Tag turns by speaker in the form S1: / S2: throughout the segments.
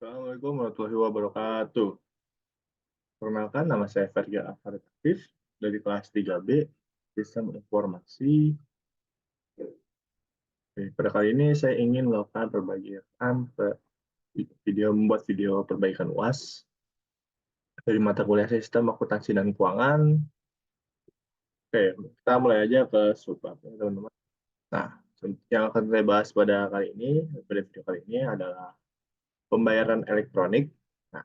S1: Assalamualaikum warahmatullahi wabarakatuh. Perkenalkan, nama saya Ferga Afaritatif dari kelas 3B, Sistem Informasi. Oke, pada kali ini saya ingin melakukan perbaikan membuat video perbaikan UAS dari mata kuliah Sistem Akuntansi dan Keuangan. Oke, kita mulai aja ke subbabnya, teman-teman. Nah, yang akan saya bahas pada video kali ini adalah pembayaran elektronik. Nah,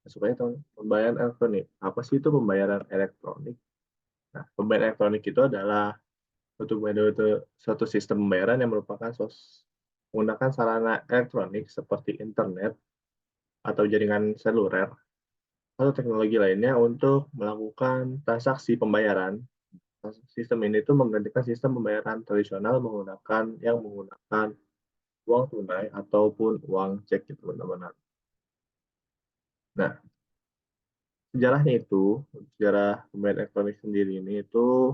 S1: masuk aja, teman. Pembayaran elektronik. Apa sih itu pembayaran elektronik? Nah, pembayaran elektronik itu adalah suatu sistem pembayaran yang merupakan menggunakan sarana elektronik seperti internet atau jaringan seluler atau teknologi lainnya untuk melakukan transaksi pembayaran. Sistem ini itu menggantikan sistem pembayaran tradisional menggunakan uang tunai ataupun uang cek, gitu, teman-teman. Nah, sejarah pembayaran elektronik sendiri ini itu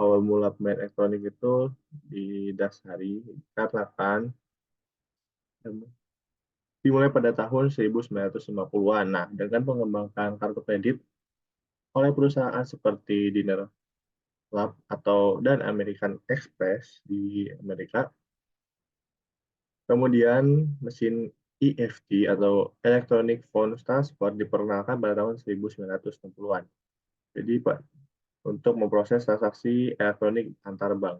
S1: awal mula pembayaran elektronik itu didasari karena dimulai pada tahun 1950-an. Nah, dengan pengembangan kartu kredit oleh perusahaan seperti Diners Club dan American Express di Amerika, kemudian mesin EFT atau Electronic Funds Transfer diperkenalkan pada tahun 1960-an. Jadi, Pak, untuk memproses transaksi elektronik antar bank.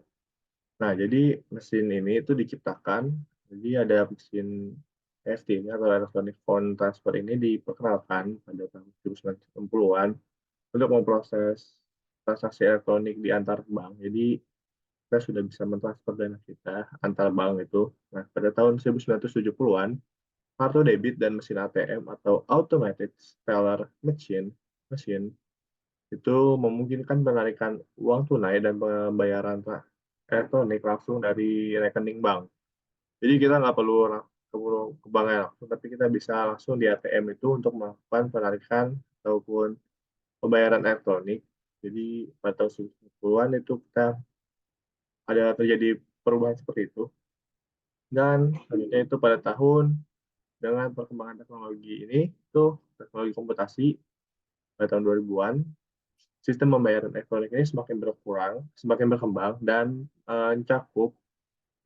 S1: Nah, jadi mesin ini itu diciptakan, jadi ada mesin EFT ini atau Electronic Fund Transfer ini diperkenalkan pada tahun 1960-an untuk memproses transaksi elektronik di antar bank. Jadi kita sudah bisa mentransfer dana kita antar bank itu. Nah, pada tahun 1970-an, kartu debit dan mesin ATM atau Automated Teller Machine itu memungkinkan penarikan uang tunai dan pembayaran elektronik langsung dari rekening bank. Jadi kita nggak perlu ke banknya langsung, tapi kita bisa langsung di ATM itu untuk melakukan penarikan ataupun pembayaran elektronik. Jadi pada tahun 90-an itu kita ada terjadi perubahan seperti itu. Dan selanjutnya itu pada tahun dengan perkembangan teknologi ini, itu teknologi komputasi pada tahun 2000-an, sistem pembayaran elektronik ini semakin berkembang dan mencakup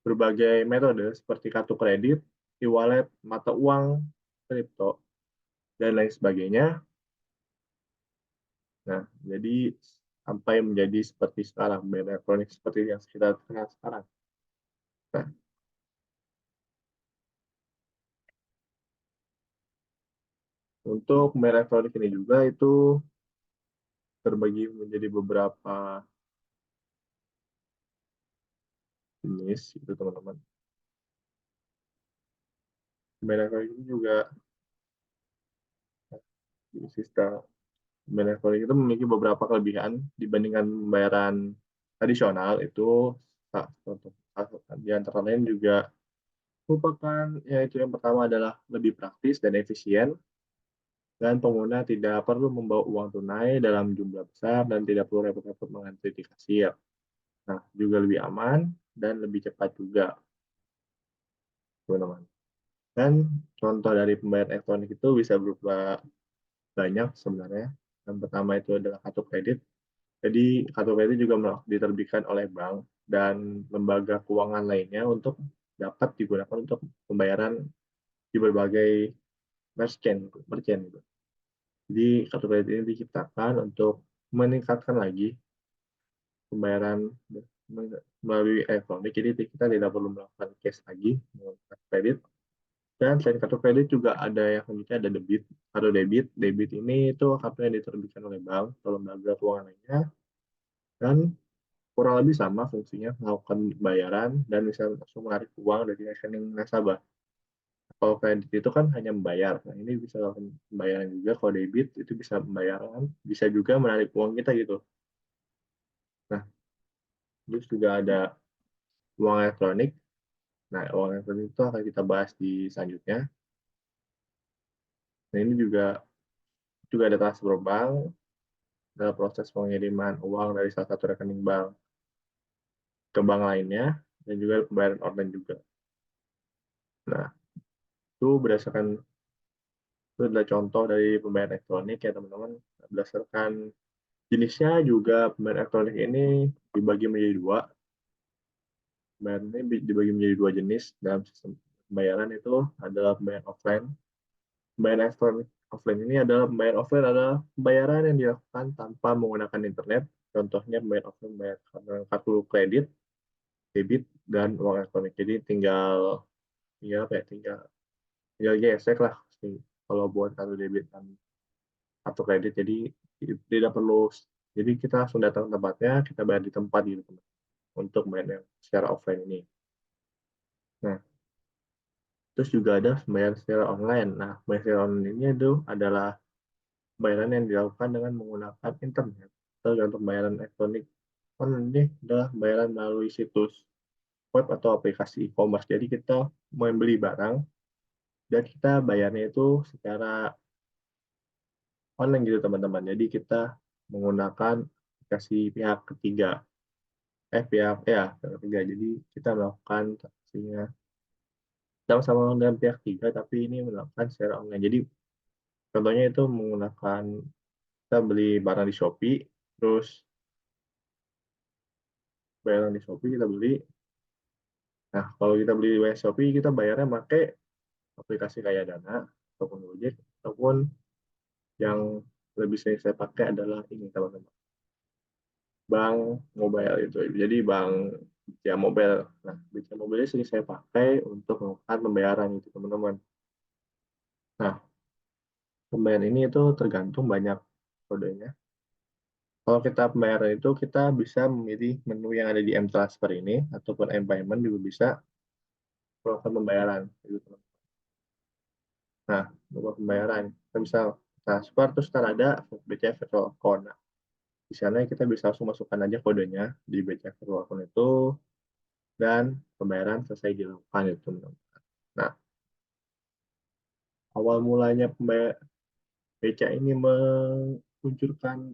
S1: berbagai metode seperti kartu kredit, e-wallet, mata uang, kripto, dan lain sebagainya. Nah, jadi sampai menjadi seperti sekarang, pembayaran elektronik seperti yang kita kenal sekarang. Nah, untuk pembayaran elektronik ini juga itu terbagi menjadi beberapa jenis, itu teman-teman. Pembayaran elektronik ini juga sistem pembayaran elektronik itu memiliki beberapa kelebihan dibandingkan pembayaran tradisional. Itu di antara lain juga merupakan, yaitu yang pertama adalah lebih praktis dan efisien, dan pengguna tidak perlu membawa uang tunai dalam jumlah besar dan tidak perlu repot-repot mengantri di kasir. Nah, juga lebih aman dan lebih cepat juga, teman-teman. Dan contoh dari pembayaran elektronik itu bisa berupa banyak sebenarnya. Yang pertama itu adalah kartu kredit. Jadi kartu kredit juga diterbitkan oleh bank dan lembaga keuangan lainnya untuk dapat digunakan untuk pembayaran di berbagai merchant gitu. Jadi kartu kredit ini diciptakan untuk meningkatkan lagi pembayaran melalui elektronik. Jadi kita tidak perlu melakukan cash lagi menggunakan kredit. Dan selain kartu kredit juga ada yang selanjutnya ada debit. Kartu debit, debit ini itu kartu yang diterbitkan oleh bank atau lembaga keuangan lainnya, dan kurang lebih sama fungsinya melakukan pembayaran dan bisa langsung menarik uang dari rekening nasabah. Kalau kredit itu kan hanya membayar, nah ini bisa lakukan pembayaran juga. Kalau debit itu bisa pembayaran, bisa juga menarik uang kita gitu. Nah, terus juga ada uang elektronik. Nah, uang elektronik itu akan kita bahas di selanjutnya. Nah, ini juga ada transfer bank, dalam proses pengiriman uang dari salah satu rekening bank ke bank lainnya, dan juga pembayaran online juga. Nah, itu berdasarkan itu adalah contoh dari pembayaran elektronik ya teman-teman. Berdasarkan jenisnya juga pembayaran elektronik ini dibagi menjadi dua. Pembayaran ini dibagi menjadi dua jenis dalam sistem pembayaran itu adalah pembayaran offline. Pembayaran elektronik offline ini adalah pembayaran offline adalah pembayaran yang dilakukan tanpa menggunakan internet. Contohnya pembayaran offline membayar kartu kredit, debit, dan uang elektronik. Jadi tinggal tinggal apa ya, tinggal gesek lah kalau buat kartu debit dan kartu kredit. Jadi tidak perlu, jadi kita langsung datang ke tempatnya, kita bayar di tempat gitu teman, untuk bayar yang secara offline ini. Nah, terus juga ada pembayaran secara online. Nah, pembayaran secara online ini itu adalah pembayaran yang dilakukan dengan menggunakan internet. Atau untuk pembayaran elektronik online ini adalah pembayaran melalui situs web atau aplikasi e-commerce. Jadi kita membeli barang dan kita bayarnya itu secara online gitu teman-teman. Jadi kita menggunakan aplikasi pihak ketiga. Pihak ketiga. Jadi kita melakukan transaksinya sama-sama dengan pihak ketiga, tapi ini melakukan secara online. Jadi contohnya itu menggunakan, kita beli barang di Shopee, terus barang di Shopee kita beli. Nah, kalau kita beli di Shopee, kita bayarnya pakai aplikasi kayak Dana ataupun Gojek, ataupun yang lebih sering saya pakai adalah ini teman-teman, bank mobile itu. Jadi bank BCA Mobile. Nah, BCA Mobile ini sering saya pakai untuk melakukan pembayaran itu teman-teman. Nah, pembayaran ini itu tergantung banyak kodenya. Kalau kita pembayaran itu kita bisa memilih menu yang ada di M-Transfer ini ataupun M-Payment juga bisa melakukan pembayaran gitu teman. Nah, untuk pembayaran kita bisa transfer terus ada BCA Virtual Account. Nah, di sana kita bisa langsung masukkan aja kodenya di BCA Virtual Account itu dan pembayaran selesai dilakukan itu teman. Nah, awal mulanya pembayar BCA ini meluncurkan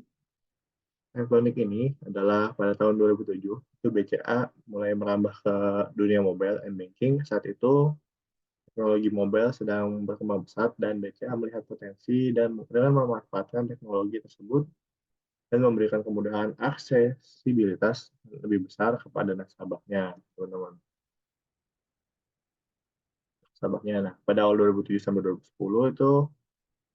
S1: elektronik ini adalah pada tahun 2007. Itu BCA mulai merambah ke dunia mobile and banking. Saat itu teknologi mobile sedang berkembang pesat dan BCA melihat potensi dan dengan memanfaatkan teknologi tersebut dan memberikan kemudahan aksesibilitas lebih besar kepada nasabahnya, teman-teman. Nasabahnya. Nah, pada awal 2007 sampai 2010 itu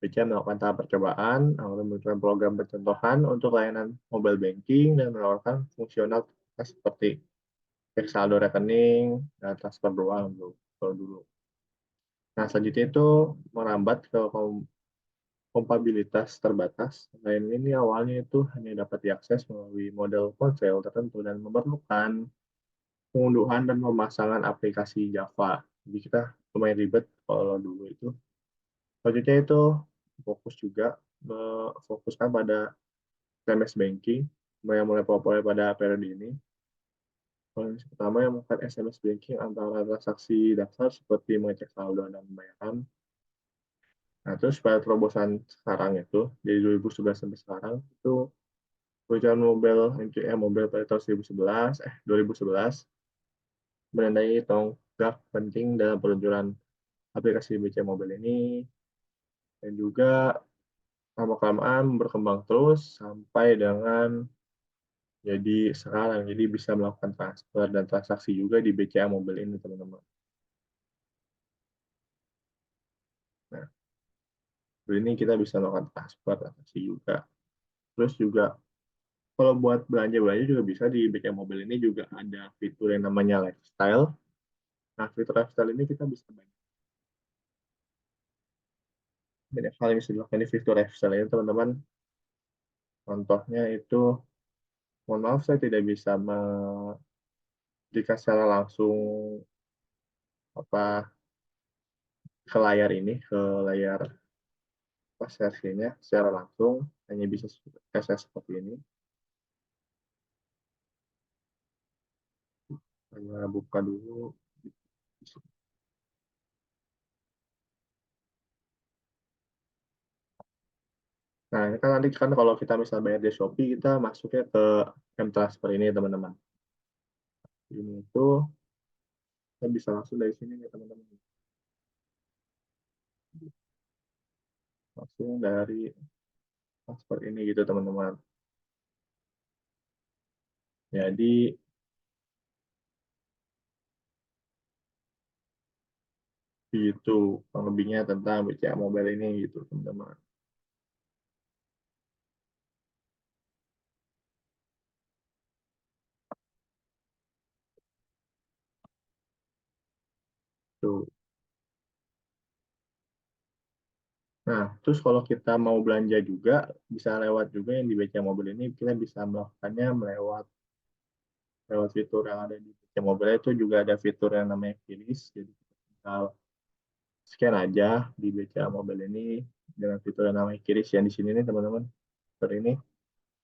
S1: BCA melakukan tahap percobaan, meluncurkan program pencontohan untuk layanan mobile banking dan menawarkan fungsional seperti cek saldo rekening dan transfer uang dulu. Nah, selanjutnya itu merambat ke kompabilitas terbatas. Lain ini awalnya itu hanya dapat diakses melalui model ponsel tertentu dan memerlukan pengunduhan dan pemasangan aplikasi Java. Jadi kita lumayan ribet kalau dulu itu. Selanjutnya itu fokus juga fokuskan pada SMS banking yang mulai populer pada periode ini. Pertama yang melakukan SMS banking antara transaksi dasar seperti mengecek saldo dan pembayaran. Nah, terus pada terobosan sekarang itu, dari 2011 sampai sekarang, itu perusahaan mobile, MCM mobile pada tahun 2011 menandai tonggak penting dalam peluncuran aplikasi BCA Mobile ini, dan juga lama-kelamaan berkembang terus sampai dengan jadi sekarang. Jadi bisa melakukan transfer dan transaksi juga di BCA Mobile ini, teman-teman. Nah, ini kita bisa melakukan transfer, transaksi juga. Terus juga kalau buat belanja-belanja juga bisa di BCA Mobile ini juga ada fitur yang namanya lifestyle. Nah, fitur lifestyle ini kita bisa banyak hal yang bisa dilakukan di fitur lifestyle ini, teman-teman. Contohnya itu, mohon maaf saya tidak bisa memberikan secara langsung apa ke layar ini, ke layar sesinya secara langsung, hanya bisa saya seperti ini. Hanya buka dulu. Nah, ini kan nanti kan kalau kita misalnya bayar di Shopee, kita masuknya ke M-Transfer ini, teman-teman. Ini itu kita bisa langsung dari sini nih, teman-teman. langsung dari paspor ini gitu teman-teman. Jadi itu kurang lebihnya tentang BCA Mobile ini gitu teman-teman. Tuh. Nah, terus kalau kita mau belanja juga bisa lewat juga yang di BCA Mobile ini, kita bisa melakukannya lewat lewat fitur yang ada di BCA Mobile. Itu juga ada fitur yang namanya QRIS, jadi kita tinggal scan aja di BCA Mobile ini dengan fitur yang namanya QRIS yang di sini nih teman-teman. Fitur ini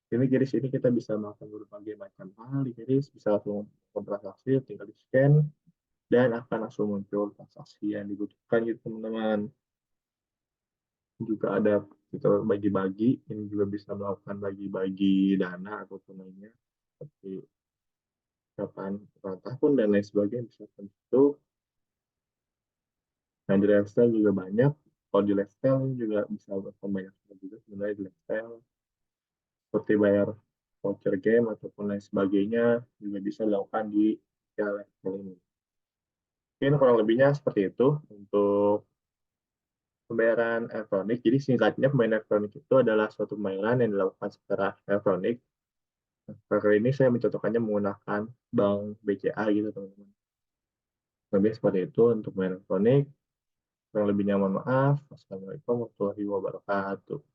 S1: QRIS ini kita bisa melakukan berbagai macam hal di QRIS, bisa langsung transaksi, tinggal di scan dan akan langsung muncul transaksi yang dibutuhkan gitu teman-teman. Juga ada fitur bagi-bagi, ini juga bisa melakukan bagi-bagi dana atau lainnya seperti kapan ulang tahun dan lain sebagainya bisa itu. Nah di lifestyle juga banyak. Kalau di lifestyle juga bisa melakukan banyak hal juga sebenarnya di lifestyle seperti bayar voucher game ataupun lain sebagainya juga bisa dilakukan di ya, lifestyle ini. Mungkin kurang lebihnya seperti itu untuk pembayaran elektronik. Jadi singkatnya pembayaran elektronik itu adalah suatu pembayaran yang dilakukan secara elektronik. Nah, kali ini saya mencontohkannya menggunakan bank BCA gitu teman-teman. Lebih seperti itu untuk pembayaran elektronik. Kurang lebihnya mohon maaf. Wassalamualaikum warahmatullahi wabarakatuh.